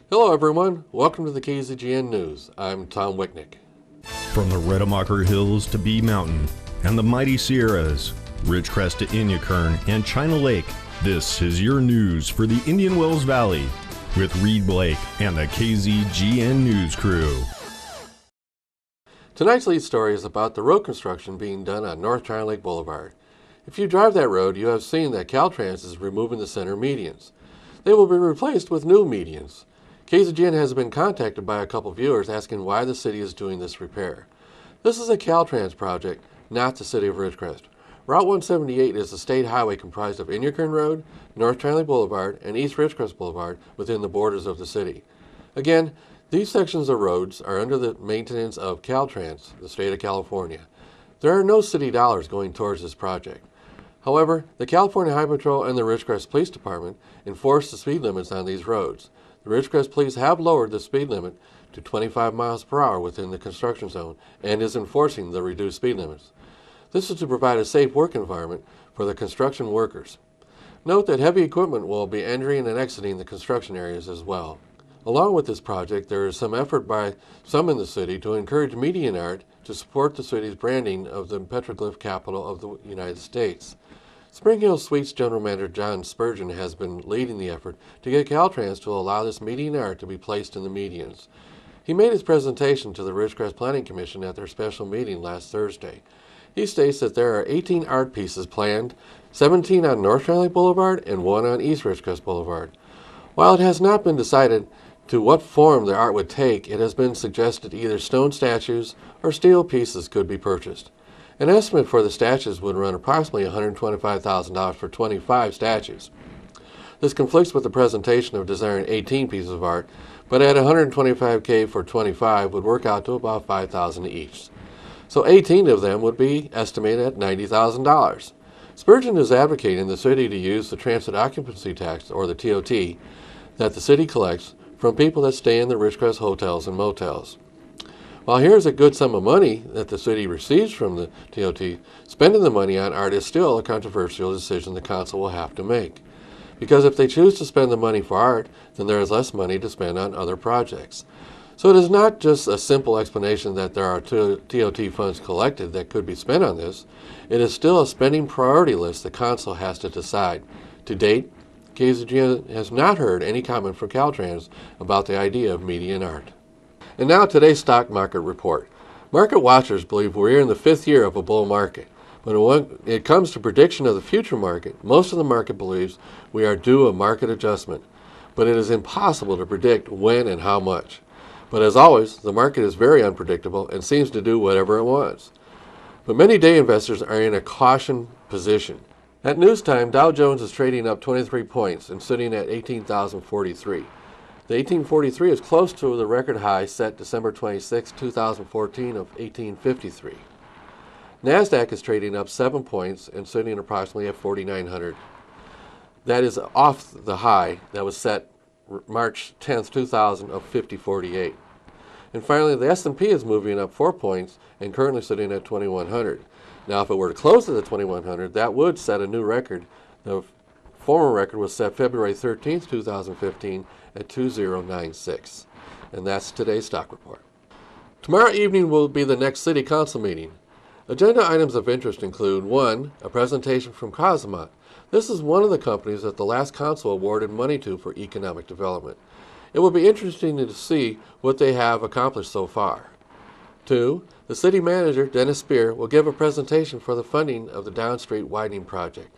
Hello everyone, welcome to the KZGN News. I'm Tom Wicknick. From the Redemacher Hills to Bee Mountain and the mighty Sierras, Ridgecrest to Inyakern and China Lake, this is your news for the Indian Wells Valley with Reed Blake and the KZGN News crew. Tonight's lead story is about the road construction being done on North China Lake Boulevard. If you drive that road, you have seen that Caltrans is removing the center medians. They will be replaced with new medians. KZGN has been contacted by a couple viewers asking why the city is doing this repair. This is a Caltrans project, not the city of Ridgecrest. Route 178 is a state highway comprised of Inyakern Road, North China Lake Boulevard, and East Ridgecrest Boulevard within the borders of the city. Again, these sections of roads are under the maintenance of Caltrans, the state of California. There are no city dollars going towards this project. However, the California Highway Patrol and the Ridgecrest Police Department enforce the speed limits on these roads. The Ridgecrest Police have lowered the speed limit to 25 miles per hour within the construction zone and is enforcing the reduced speed limits. This is to provide a safe work environment for the construction workers. Note that heavy equipment will be entering and exiting the construction areas as well. Along with this project, there is some effort by some in the city to encourage median art to support the city's branding of the petroglyph capital of the United States. Spring Hill Suites General Manager John Spurgeon has been leading the effort to get Caltrans to allow this median art to be placed in the medians. He made his presentation to the Ridgecrest Planning Commission at their special meeting last Thursday. He states that there are 18 art pieces planned, 17 on North China Lake Boulevard and 1 on East Ridgecrest Boulevard. While it has not been decided to what form the art would take, it has been suggested either stone statues or steel pieces could be purchased. An estimate for the statues would run approximately $125,000 for 25 statues. This conflicts with the presentation of desiring 18 pieces of art, but at $125,000 for 25 would work out to about $5,000 each. So 18 of them would be estimated at $90,000. Spurgeon is advocating the city to use the transit occupancy tax, or the TOT, that the city collects from people that stay in the Ridgecrest hotels and motels. While here's a good sum of money that the city receives from the TOT, spending the money on art is still a controversial decision the council will have to make. Because if they choose to spend the money for art, then there is less money to spend on other projects. So it is not just a simple explanation that there are TOT funds collected that could be spent on this. It is still a spending priority list the council has to decide. To date, KZGN has not heard any comment from Caltrans about the idea of median art. And now today's stock market report. Market watchers believe we're in the 5th year of a bull market. But when it comes to prediction of the future market, most of the market believes we are due a market adjustment. But it is impossible to predict when and how much. But as always, the market is very unpredictable and seems to do whatever it wants. But many day investors are in a caution position. At news time, Dow Jones is trading up 23 points and sitting at 18,043. The 1843 is close to the record high set December 26, 2014 of 1853. NASDAQ is trading up 7 points and sitting approximately at 4,900. That is off the high that was set March 10, 2000 of 5048. And finally, the S&P is moving up 4 points and currently sitting at 2,100. Now, if it were to close at the 2,100, that would set a new record. The former record was set February 13, 2015 at 2096. And that's today's stock report. Tomorrow evening will be the next City Council meeting. Agenda items of interest include 1. A presentation from Cosmont. This is one of the companies that the last council awarded money to for economic development. It will be interesting to see what they have accomplished so far. 2. The city manager, Dennis Spear, will give a presentation for the funding of the Down Street widening project.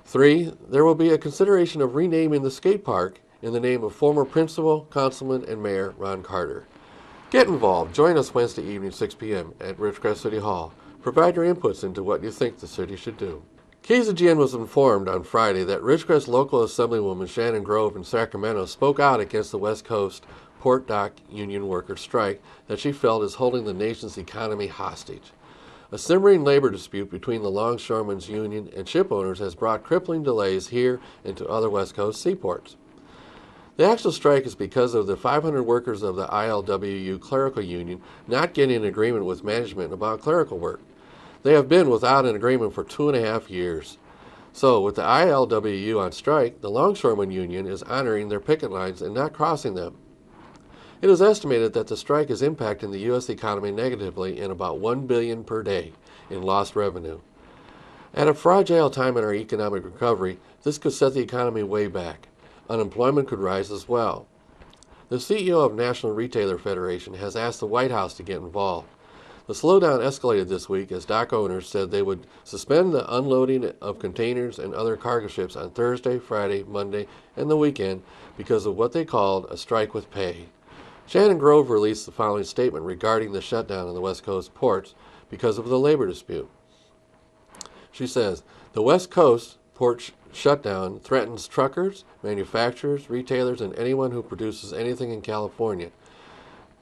3. There will be a consideration of renaming the skate park in the name of former principal, councilman, and mayor Ron Carter. Get involved. Join us Wednesday evening, 6 p.m. at Ridgecrest City Hall. Provide your inputs into what you think the city should do. KZGN was informed on Friday that Ridgecrest local assemblywoman Shannon Grove in Sacramento spoke out against the West Coast Port Dock Union workers' strike that she felt is holding the nation's economy hostage. A simmering labor dispute between the Longshoremen's Union and ship owners has brought crippling delays here and to other West Coast seaports. The actual strike is because of the 500 workers of the ILWU clerical union not getting an agreement with management about clerical work. They have been without an agreement for 2.5 years. So, with the ILWU on strike, the Longshoremen Union is honoring their picket lines and not crossing them. It is estimated that the strike is impacting the U.S. economy negatively in about $1 billion per day in lost revenue. At a fragile time in our economic recovery, this could set the economy way back. Unemployment could rise as well. The CEO of National Retailer Federation has asked the White House to get involved. The slowdown escalated this week as dock owners said they would suspend the unloading of containers and other cargo ships on Thursday, Friday, Monday, and the weekend because of what they called a strike with pay. Shannon Grove released the following statement regarding the shutdown of the West Coast ports because of the labor dispute. She says, the West Coast port shutdown threatens truckers, manufacturers, retailers, and anyone who produces anything in California,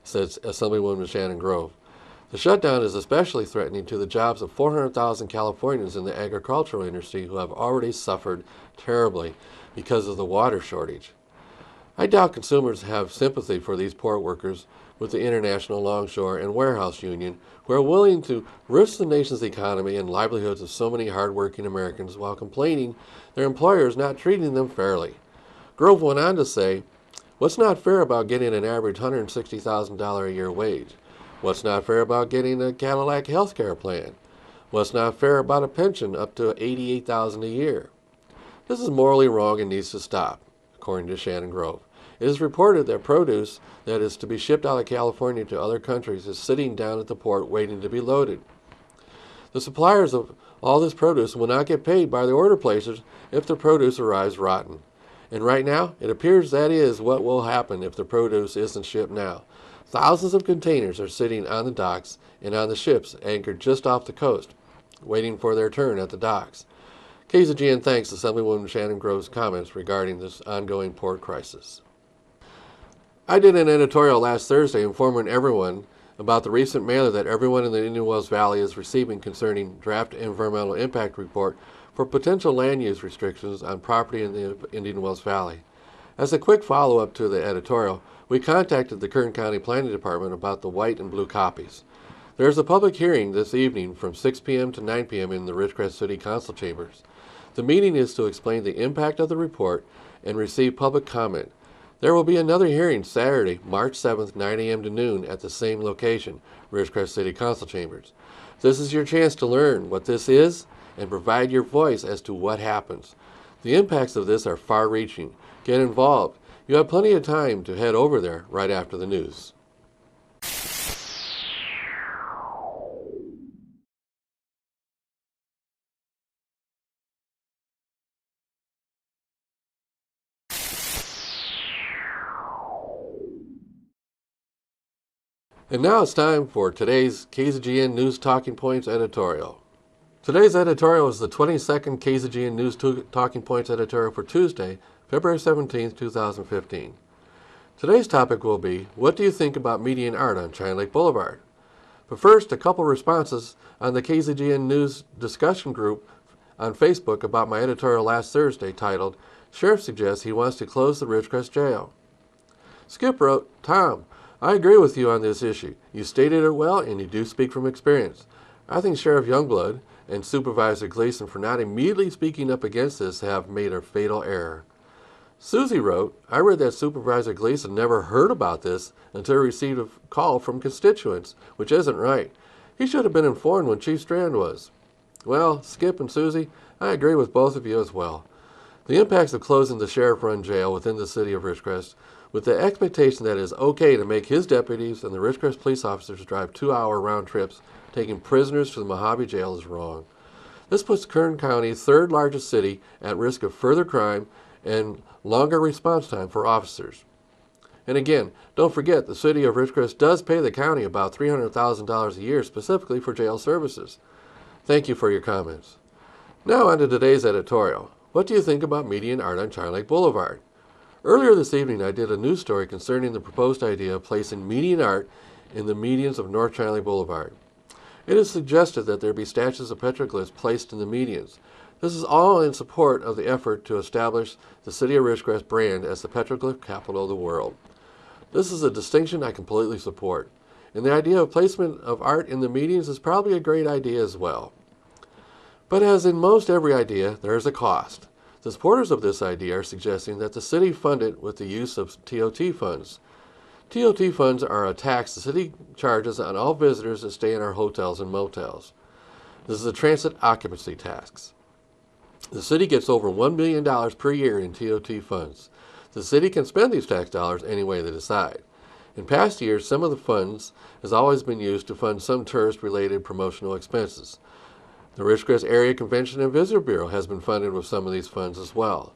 says Assemblywoman Shannon Grove. The shutdown is especially threatening to the jobs of 400,000 Californians in the agricultural industry who have already suffered terribly because of the water shortage. I doubt consumers have sympathy for these port workers with the International Longshore and Warehouse Union, who are willing to risk the nation's economy and livelihoods of so many hardworking Americans while complaining their employers not treating them fairly. Grove went on to say, what's not fair about getting an average $160,000 a year wage? What's not fair about getting a Cadillac health care plan? What's not fair about a pension up to $88,000 a year? This is morally wrong and needs to stop, according to Shannon Grove. It is reported that produce that is to be shipped out of California to other countries is sitting down at the port waiting to be loaded. The suppliers of all this produce will not get paid by the order placers if the produce arrives rotten. And right now, it appears that is what will happen if the produce isn't shipped now. Thousands of containers are sitting on the docks and on the ships anchored just off the coast, waiting for their turn at the docks. KZGN thanks Assemblywoman Shannon Grove's comments regarding this ongoing port crisis. I did an editorial last Thursday informing everyone about the recent mailer that everyone in the Indian Wells Valley is receiving concerning draft environmental impact report for potential land use restrictions on property in the Indian Wells Valley. As a quick follow-up to the editorial, we contacted the Kern County Planning Department about the white and blue copies. There is a public hearing this evening from 6 p.m. to 9 p.m. in the Ridgecrest City Council chambers. The meeting is to explain the impact of the report and receive public comment. There will be another hearing Saturday, March 7th, 9 a.m. to noon at the same location, Ridgecrest City Council chambers. This is your chance to learn what this is and provide your voice as to what happens. The impacts of this are far-reaching. Get involved. You have plenty of time to head over there right after the news. And now it's time for today's KZGN News Talking Points editorial. Today's editorial is the 22nd KZGN News Talking Points editorial for Tuesday, February 17, 2015. Today's topic will be, what do you think about median art on China Lake Boulevard? But first, a couple responses on the KZGN News discussion group on Facebook about my editorial last Thursday titled, Sheriff Suggests He Wants to Close the Ridgecrest Jail. Skip wrote, Tom, I agree with you on this issue. You stated it well and you do speak from experience. I think Sheriff Youngblood and Supervisor Gleason for not immediately speaking up against this have made a fatal error. Susie wrote, I read that Supervisor Gleason never heard about this until he received a call from constituents, which isn't right. He should have been informed when Chief Strand was. Well, Skip and Susie, I agree with both of you as well. The impacts of closing the sheriff-run jail within the city of Ridgecrest, with the expectation that it is okay to make his deputies and the Ridgecrest police officers drive 2-hour round trips taking prisoners to the Mojave jail is wrong. This puts Kern County, third largest city, at risk of further crime and longer response time for officers. And again, don't forget the city of Ridgecrest does pay the county about $300,000 a year specifically for jail services. Thank you for your comments. Now on to today's editorial. What do you think about median art on China Lake Boulevard? Earlier this evening I did a news story concerning the proposed idea of placing median art in the medians of North China Lake Boulevard. It is suggested that there be statues of petroglyphs placed in the medians. This is all in support of the effort to establish the City of Ridgecrest brand as the petroglyph capital of the world. This is a distinction I completely support, and the idea of placement of art in the medians is probably a great idea as well. But as in most every idea, there is a cost. The supporters of this idea are suggesting that the city fund it with the use of TOT funds. TOT funds are a tax the city charges on all visitors that stay in our hotels and motels. This is a transit occupancy tax. The city gets over $1 million per year in TOT funds. The city can spend these tax dollars any way they decide. In past years, some of the funds has always been used to fund some tourist-related promotional expenses. The Ridgecrest Area Convention and Visitor Bureau has been funded with some of these funds as well.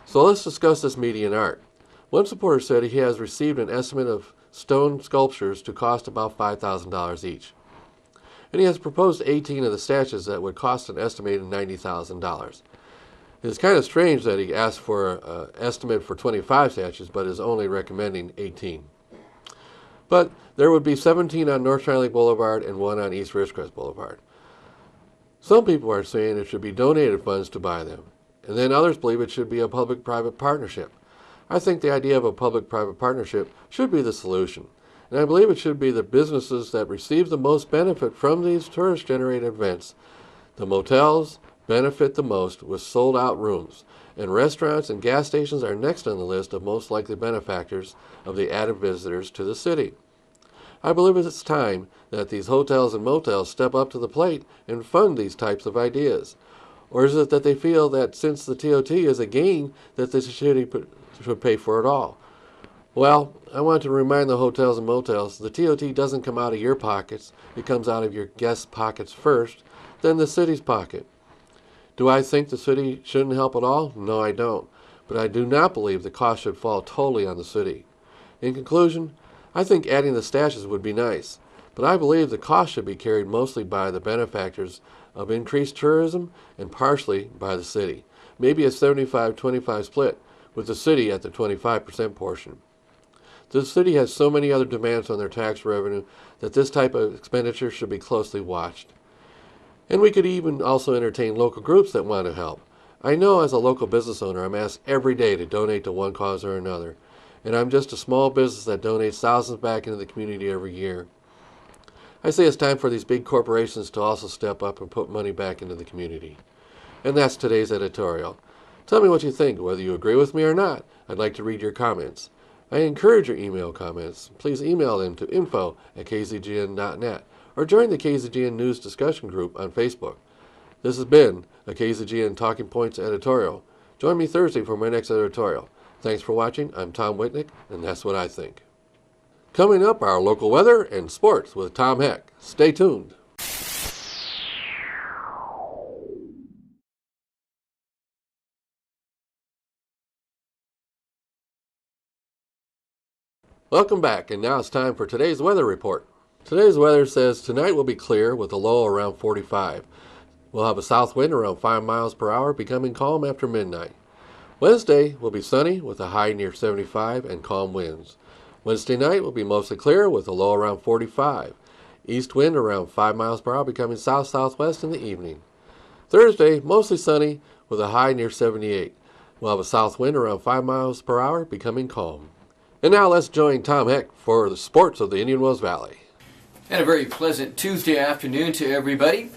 So let's discuss this median art. One supporter said he has received an estimate of stone sculptures to cost about $5,000 each. And he has proposed 18 of the statues that would cost an estimated $90,000. It's kind of strange that he asked for an estimate for 25 statues, but is only recommending 18. But there would be 17 on North China Lake Boulevard and 1 on East Ridgecrest Boulevard. Some people are saying it should be donated funds to buy them, and then others believe it should be a public-private partnership. I think the idea of a public-private partnership should be the solution, and I believe it should be the businesses that receive the most benefit from these tourist-generated events. The motels benefit the most with sold-out rooms, and restaurants and gas stations are next on the list of most likely benefactors of the added visitors to the city. I believe it's time that these hotels and motels step up to the plate and fund these types of ideas. Or is it that they feel that since the TOT is a gain, that the city should pay for it all? Well, I want to remind the hotels and motels, the TOT doesn't come out of your pockets. It comes out of your guests' pockets first, then the city's pocket. Do I think the city shouldn't help at all? No, I don't. But I do not believe the cost should fall totally on the city. In conclusion, I think adding the statues would be nice, but I believe the cost should be carried mostly by the benefactors of increased tourism and partially by the city. Maybe a 75-25 split, with the city at the 25% portion. The city has so many other demands on their tax revenue that this type of expenditure should be closely watched. And we could even also entertain local groups that want to help. I know as a local business owner, I'm asked every day to donate to one cause or another. And I'm just a small business that donates thousands back into the community every year. I say it's time for these big corporations to also step up and put money back into the community. And that's today's editorial. Tell me what you think, whether you agree with me or not. I'd like to read your comments. I encourage your email comments. Please email them to info@kzgn.net or join the KZGN News discussion group on Facebook. This has been a KZGN Talking Points editorial. Join me Thursday for my next editorial. Thanks for watching. I'm Tom Whitnick, and that's what I think. Coming up, our local weather and sports with Tom Heck. Stay tuned. Welcome back, and now it's time for today's weather report. Today's weather says tonight will be clear with a low around 45. We'll have a south wind around 5 miles per hour, becoming calm after midnight. Wednesday will be sunny with a high near 75 and calm winds. Wednesday night will be mostly clear with a low around 45. East wind around 5 miles per hour, becoming south-southwest in the evening. Thursday, mostly sunny with a high near 78. We'll have a south wind around 5 miles per hour, becoming calm. And now let's join Tom Heck for the sports of the Indian Wells Valley. And a very pleasant Tuesday afternoon to everybody.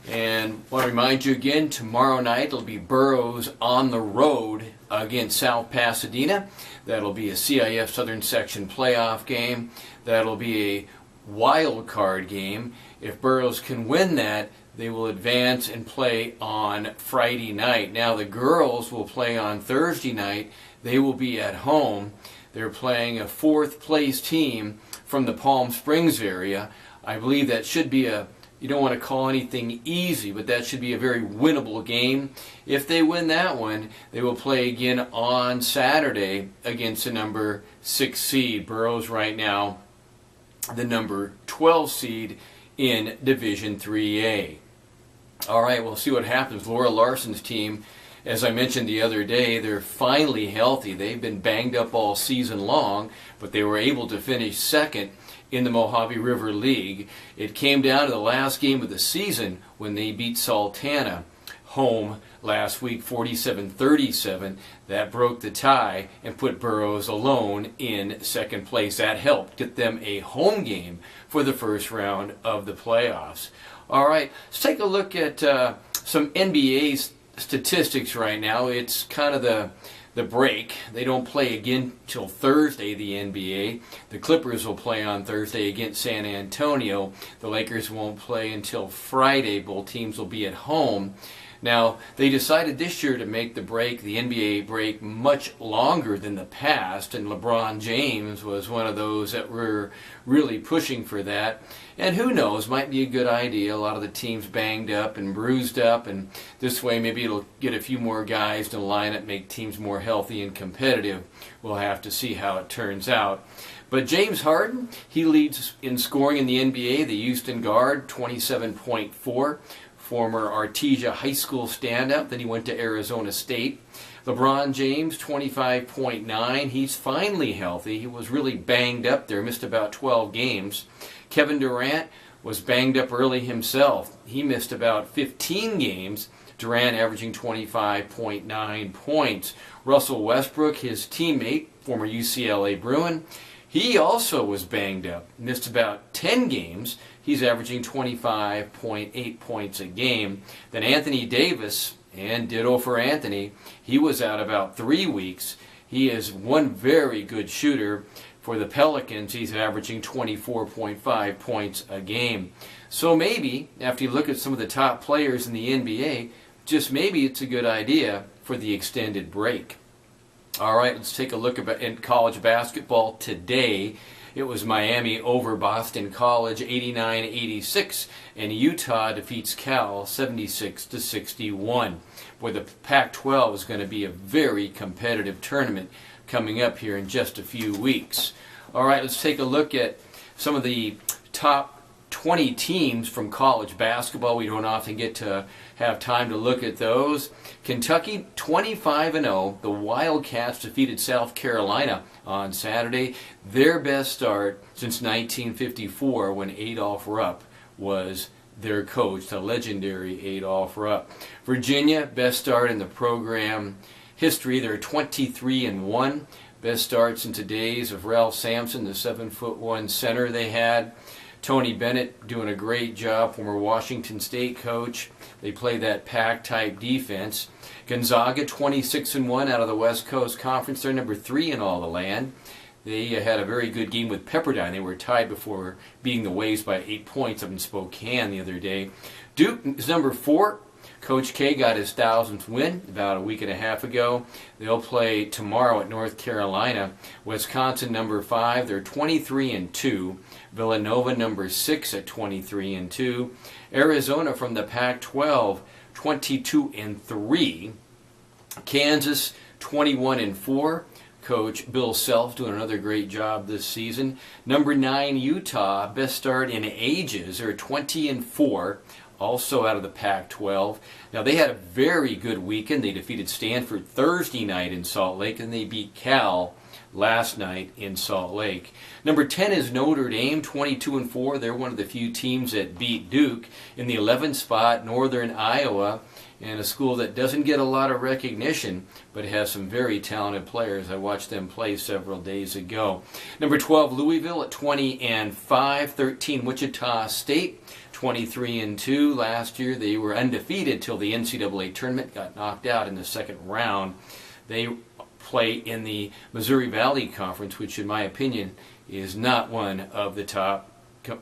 And I want to remind you again, tomorrow night it'll be Burroughs on the road against South Pasadena. That'll be a CIF Southern Section playoff game. That'll be a wild card game. If Burroughs can win that, they will advance and play on Friday night. Now the girls will play on Thursday night. They will be at home. They're playing a fourth place team from the Palm Springs area. I believe that should be you don't want to call anything easy, but that should be a very winnable game. If they win that one, they will play again on Saturday against the number 6 seed. Burroughs right now the number 12 seed in Division 3A. All right, we'll see what happens. Laura Larson's team, as I mentioned the other day, they're finally healthy. They've been banged up all season long, but they were able to finish second in the Mojave River League. It came down to the last game of the season when they beat Sultana home last week, 47-37. That broke the tie and put Burroughs alone in second place. That helped get them a home game for the first round of the playoffs. All right, let's take a look at some NBA statistics right now. It's kind of the break. They don't play again till Thursday, the NBA. The Clippers will play on Thursday against San Antonio. The Lakers won't play until Friday. Both teams will be at home. Now, they decided this year to make the break, the NBA break, much longer than the past, and LeBron James was one of those that were really pushing for that. And who knows, might be a good idea. A lot of the teams banged up and bruised up, and this way maybe it'll get a few more guys to line up, make teams more healthy and competitive. We'll have to see how it turns out. But James Harden, he leads in scoring in the NBA, the Houston guard, 27.4. Former Artesia High School standout. Then he went to Arizona State. LeBron James, 25.9. He's finally healthy. He was really banged up there, missed about 12 games. Kevin Durant was banged up early himself. He missed about 15 games. Durant averaging 25.9 points. Russell Westbrook, his teammate, former UCLA Bruin, he also was banged up, missed about 10 games. He's averaging 25.8 points a game. Then Anthony Davis, and ditto for Anthony, he was out about 3 weeks. He is one very good shooter. For the Pelicans, he's averaging 24.5 points a game. So maybe, after you look at some of the top players in the NBA, just maybe it's a good idea for the extended break. All right, let's take a look at college basketball today. It was Miami over Boston College 89-86, and Utah defeats Cal 76-61. Boy, the Pac-12 is going to be a very competitive tournament coming up here in just a few weeks. All right, let's take a look at some of the top 20 teams from college basketball. We don't often get to have time to look at those. Kentucky 25-0. The Wildcats defeated South Carolina on Saturday. Their best start since 1954 when Adolph Rupp was their coach, the legendary Adolph Rupp. Virginia, best start in the program history. They're 23-1. Best start since the days of Ralph Sampson, the 7'1" center they had. Tony Bennett doing a great job, former Washington State coach. They play that pack-type defense. Gonzaga 26-1 out of the West Coast Conference. They're number 3 in all the land. They had a very good game with Pepperdine. They were tied before beating the Waves by 8 points up in Spokane the other day. Duke is number 4. Coach K got his 1,000th win about a week and a half ago. They'll play tomorrow at North Carolina. Wisconsin number 5, they're 23-2. Villanova number 6 at 23-2. Arizona from the Pac-12, 22-3. Kansas 21-4. Coach Bill Self doing another great job this season. Number 9 Utah, best start in ages. They're 20-4. Also out of the Pac-12. Now they had a very good weekend. They defeated Stanford Thursday night in Salt Lake, and they beat Cal last night in Salt Lake. Number 10 is Notre Dame, 22-4. They're one of the few teams that beat Duke. In the 11th spot, Northern Iowa, and a school that doesn't get a lot of recognition, but has some very talented players. I watched them play several days ago. Number 12, Louisville at 20-5. 13, Wichita State, 23-2. Last year they were undefeated till the NCAA tournament, got knocked out in the second round. They play in the Missouri Valley Conference, which in my opinion is not one of the top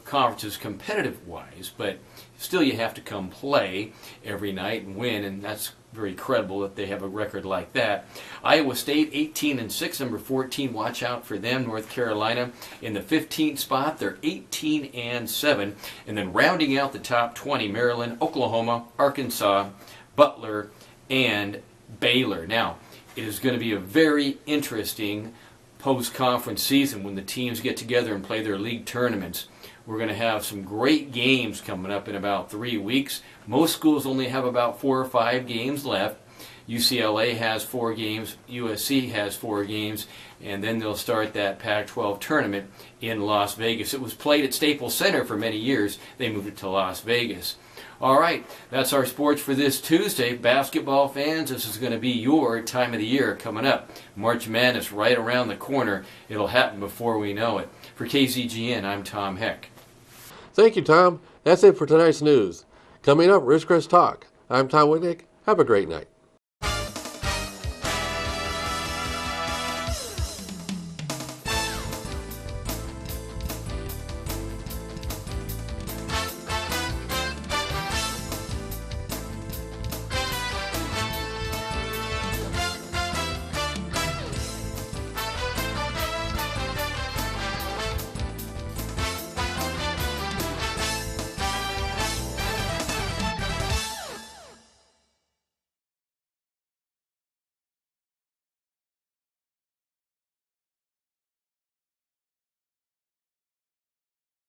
conferences competitive-wise, but still you have to come play every night and win, and that's very credible that they have a record like that. Iowa State 18-6, number 14, watch out for them. North Carolina in the 15th spot, they're 18-7, and then rounding out the top 20, Maryland, Oklahoma, Arkansas, Butler, and Baylor. Now, it is going to be a very interesting post-conference season when the teams get together and play their league tournaments. We're going to have some great games coming up in about 3 weeks. Most schools only have about 4 or 5 games left. UCLA has 4 games, USC has 4 games, and then they'll start that Pac-12 tournament in Las Vegas. It was played at Staples Center for many years. They moved it to Las Vegas. All right, that's our sports for this Tuesday. Basketball fans, this is going to be your time of the year coming up. March Madness right around the corner. It'll happen before we know it. For KZGN, I'm Tom Heck. Thank you, Tom. That's it for tonight's news. Coming up, Ridgecrest Talk. I'm Tom Whitnick. Have a great night.